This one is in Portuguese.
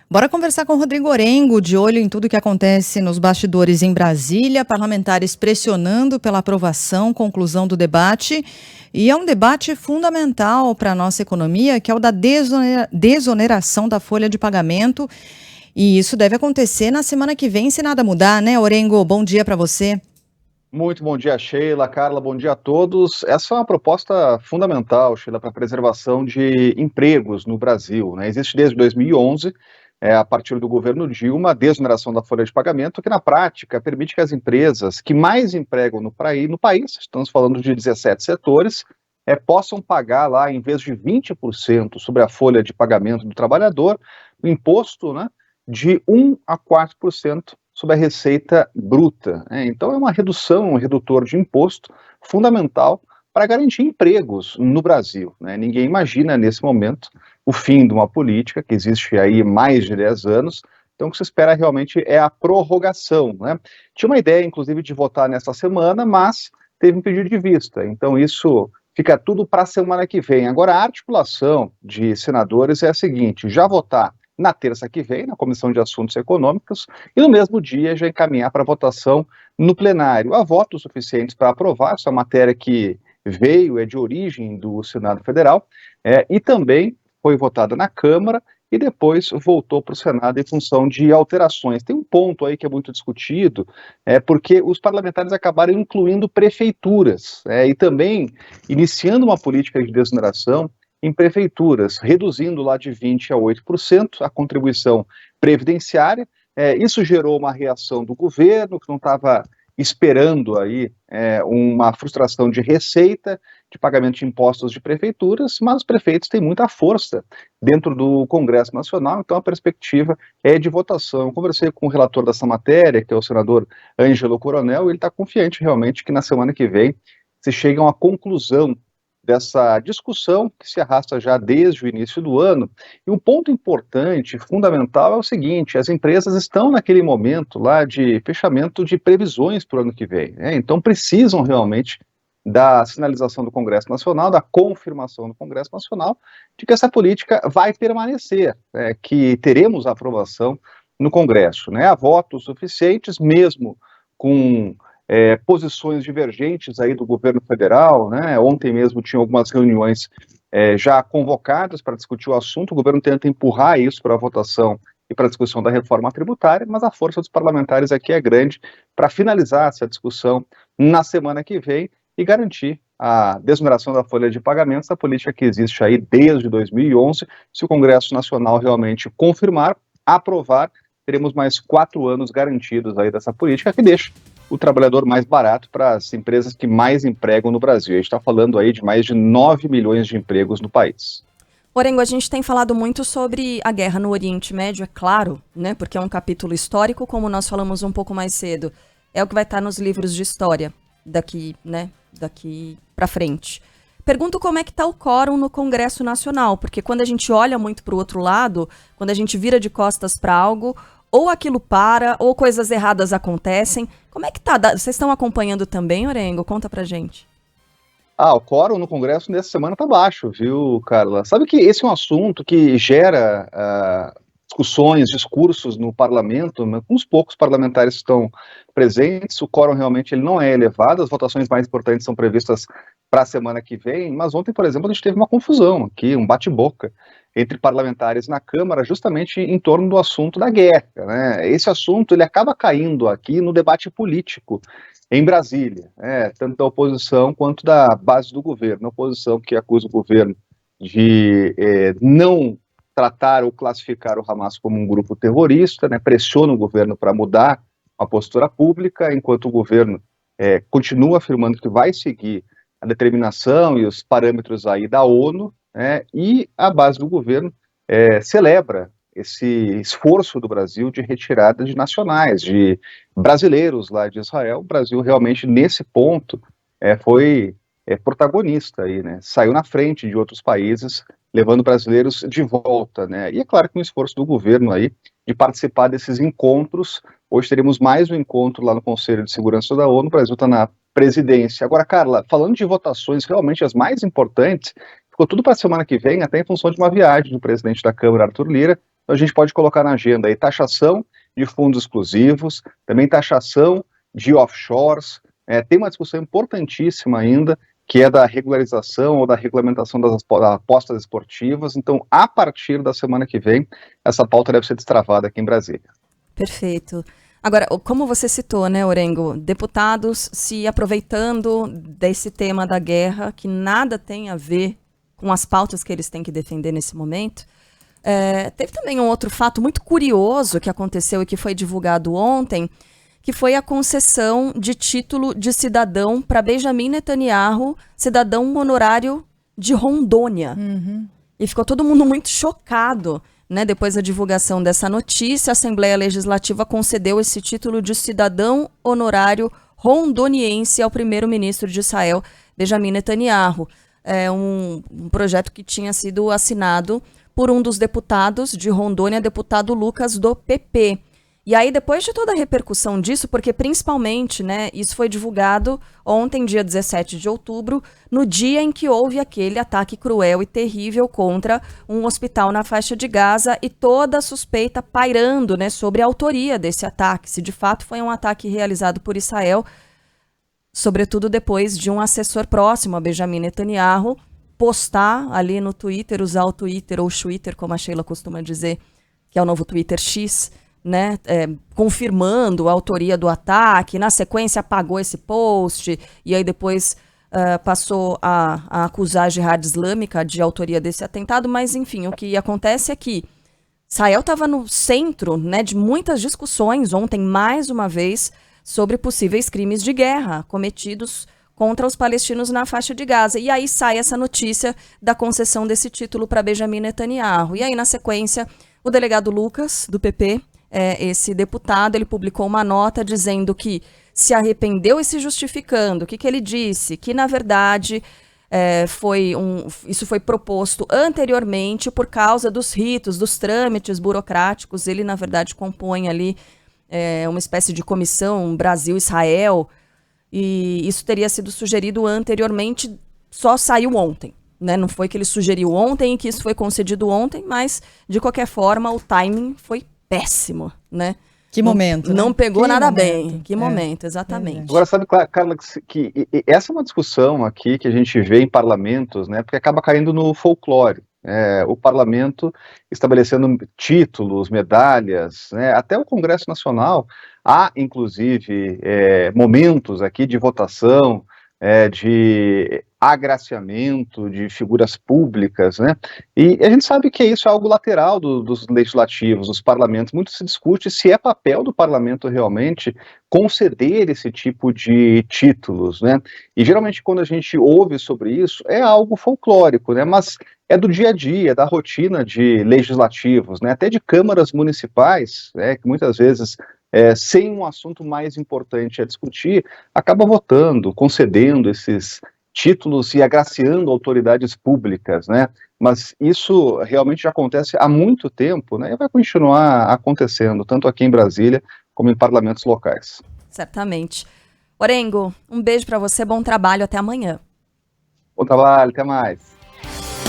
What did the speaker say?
Bora conversar com o Rodrigo Orengo, de olho em tudo que acontece nos bastidores em Brasília, parlamentares pressionando pela aprovação, conclusão do debate. E é um debate fundamental para a nossa economia, que é o da desoneração da folha de pagamento. E isso deve acontecer na semana que vem, se nada mudar, né, Orengo? Bom dia para você. Muito bom dia, Sheila, Carla, bom dia a todos. Essa é uma proposta fundamental, Sheila, para a preservação de empregos no Brasil, né? Existe desde 2011, a partir do governo Dilma, a desoneração da folha de pagamento, que na prática permite que as empresas que mais empregam no país, estamos falando de 17 setores, possam pagar lá, em vez de 20% sobre a folha de pagamento do trabalhador, o imposto, né, de 1 a 4% sobre a receita bruta, né? Então é uma redução, um redutor de imposto fundamental para garantir empregos no Brasil, né? Ninguém imagina nesse momento o fim de uma política que existe aí mais de 10 anos, então o que se espera realmente é a prorrogação, né? Tinha uma ideia, inclusive, de votar nessa semana, mas teve um pedido de vista, então isso fica tudo para a semana que vem. Agora, a articulação de senadores é a seguinte: já votar na terça que vem, na Comissão de Assuntos Econômicos, e no mesmo dia já encaminhar para votação no plenário. Há votos suficientes para aprovar essa matéria que veio, é de origem do Senado Federal, e também foi votada na Câmara e depois voltou para o Senado em função de alterações. Tem um ponto aí que é muito discutido, porque os parlamentares acabaram incluindo prefeituras, e também iniciando uma política de desoneração em prefeituras, reduzindo lá de 20% a 8% a contribuição previdenciária. Isso gerou uma reação do governo, que não estava esperando aí uma frustração de receita, de pagamento de impostos de prefeituras, mas os prefeitos têm muita força dentro do Congresso Nacional, então a perspectiva é de votação. Eu conversei com o relator dessa matéria, que é o senador Ângelo Coronel, e ele está confiante realmente que na semana que vem se chegue a uma conclusão dessa discussão que se arrasta já desde o início do ano. E um ponto importante, fundamental, é o seguinte: as empresas estão naquele momento lá de fechamento de previsões para o ano que vem, né? Então precisam realmente da sinalização do Congresso Nacional, da confirmação do Congresso Nacional, de que essa política vai permanecer, que teremos a aprovação no Congresso, né? Há votos suficientes, mesmo com posições divergentes aí do governo federal, né? Ontem mesmo tinha algumas reuniões já convocadas para discutir o assunto, o governo tenta empurrar isso para a votação e para a discussão da reforma tributária, mas a força dos parlamentares aqui é grande para finalizar essa discussão na semana que vem e garantir a desoneração da folha de pagamentos, a política que existe aí desde 2011. Se o Congresso Nacional realmente confirmar, aprovar, teremos mais 4 anos garantidos aí dessa política que deixa o trabalhador mais barato para as empresas que mais empregam no Brasil. A gente está falando aí de mais de 9 milhões de empregos no país. Orengo, a gente tem falado muito sobre a guerra no Oriente Médio, é claro, né? Porque é um capítulo histórico, como nós falamos um pouco mais cedo. É o que vai estar nos livros de história daqui, né? Daqui para frente. Pergunto como é que está o quórum no Congresso Nacional, porque quando a gente olha muito para o outro lado, quando a gente vira de costas para algo, ou aquilo para, ou coisas erradas acontecem. Como é que tá? Vocês estão acompanhando também, Orengo? Conta pra gente. O quórum no Congresso nessa semana está baixo, viu, Carla? Sabe que esse é um assunto que gera discussões, discursos no parlamento, mas uns poucos parlamentares estão presentes, o quórum realmente ele não é elevado, as votações mais importantes são previstas para a semana que vem, mas ontem, por exemplo, a gente teve uma confusão aqui, um bate-boca entre parlamentares na Câmara, justamente em torno do assunto da guerra, né? Esse assunto ele acaba caindo aqui no debate político em Brasília, tanto da oposição quanto da base do governo. A oposição que acusa o governo de não tratar ou classificar o Hamas como um grupo terrorista, né, pressiona o governo para mudar a postura pública, enquanto o governo continua afirmando que vai seguir a determinação e os parâmetros aí da ONU, e a base do governo celebra esse esforço do Brasil de retirada de nacionais, de brasileiros lá de Israel. O Brasil realmente, nesse ponto, foi protagonista aí, né? Saiu na frente de outros países, levando brasileiros de volta, né? E é claro que um esforço do governo aí de participar desses encontros. Hoje teremos mais um encontro lá no Conselho de Segurança da ONU, o Brasil está na presidência. Agora, Carla, falando de votações realmente as mais importantes, ficou tudo para a semana que vem, até em função de uma viagem do presidente da Câmara, Arthur Lira, Então a gente pode colocar na agenda aí taxação de fundos exclusivos, também taxação de offshores, tem uma discussão importantíssima ainda, que é da regularização ou da regulamentação das apostas esportivas. Então, a partir da semana que vem, essa pauta deve ser destravada aqui em Brasília. Perfeito. Agora, como você citou, né, Orengo, deputados se aproveitando desse tema da guerra, que nada tem a ver com as pautas que eles têm que defender nesse momento. Teve também um outro fato muito curioso que aconteceu e que foi divulgado ontem, que foi a concessão de título de cidadão para Benjamin Netanyahu, cidadão honorário de Rondônia. E ficou todo mundo muito chocado, né? Depois da divulgação dessa notícia, a Assembleia Legislativa concedeu esse título de cidadão honorário rondoniense ao primeiro-ministro de Israel, Benjamin Netanyahu. É um projeto que tinha sido assinado por um dos deputados de Rondônia, deputado Lucas, do PP. E aí, depois de toda a repercussão disso, porque principalmente, né, isso foi divulgado ontem, dia 17 de outubro, no dia em que houve aquele ataque cruel e terrível contra um hospital na faixa de Gaza e toda a suspeita pairando, né, sobre a autoria desse ataque, se de fato foi um ataque realizado por Israel, sobretudo depois de um assessor próximo a Benjamin Netanyahu postar ali no Twitter, usar o Twitter ou o Twitter, como a Sheila costuma dizer, que é o novo Twitter X, né, confirmando a autoria do ataque. Na sequência apagou esse post e aí depois passou a acusar a Jihad Islâmica de autoria desse atentado, mas enfim, o que acontece é que Israel estava no centro, né, de muitas discussões ontem, mais uma vez, sobre possíveis crimes de guerra cometidos contra os palestinos na faixa de Gaza. E aí sai essa notícia da concessão desse título para Benjamin Netanyahu. E aí, na sequência, o delegado Lucas, do PP, esse deputado, ele publicou uma nota dizendo que se arrependeu e se justificando. O que ele disse? Que, na verdade, isso foi proposto anteriormente por causa dos ritos, dos trâmites burocráticos. Ele, na verdade, compõe ali uma espécie de comissão Brasil-Israel, e isso teria sido sugerido anteriormente, só saiu ontem. Né? Não foi que ele sugeriu ontem e que isso foi concedido ontem, mas, de qualquer forma, o timing foi péssimo, né? Que momento. Não pegou que nada momento. bem. Que momento, exatamente. Agora, sabe, Carla, que essa é uma discussão aqui que a gente vê em parlamentos, né? Porque acaba caindo no folclore. O parlamento estabelecendo títulos, medalhas, né? Até o Congresso Nacional há, inclusive, momentos aqui de votação, de agraciamento de figuras públicas, né? E a gente sabe que isso é algo lateral dos legislativos, dos parlamentos. Muito se discute se é papel do parlamento realmente conceder esse tipo de títulos, né? E geralmente quando a gente ouve sobre isso é algo folclórico, né? Mas é do dia a dia, da rotina de legislativos, né? Até de câmaras municipais, que muitas vezes sem um assunto mais importante a discutir, acaba votando, concedendo esses títulos e agraciando autoridades públicas, né? Mas isso realmente já acontece há muito tempo, né? E vai continuar acontecendo, tanto aqui em Brasília como em parlamentos locais. Certamente. Orengo, um beijo para você, bom trabalho, até amanhã. Bom trabalho, até mais.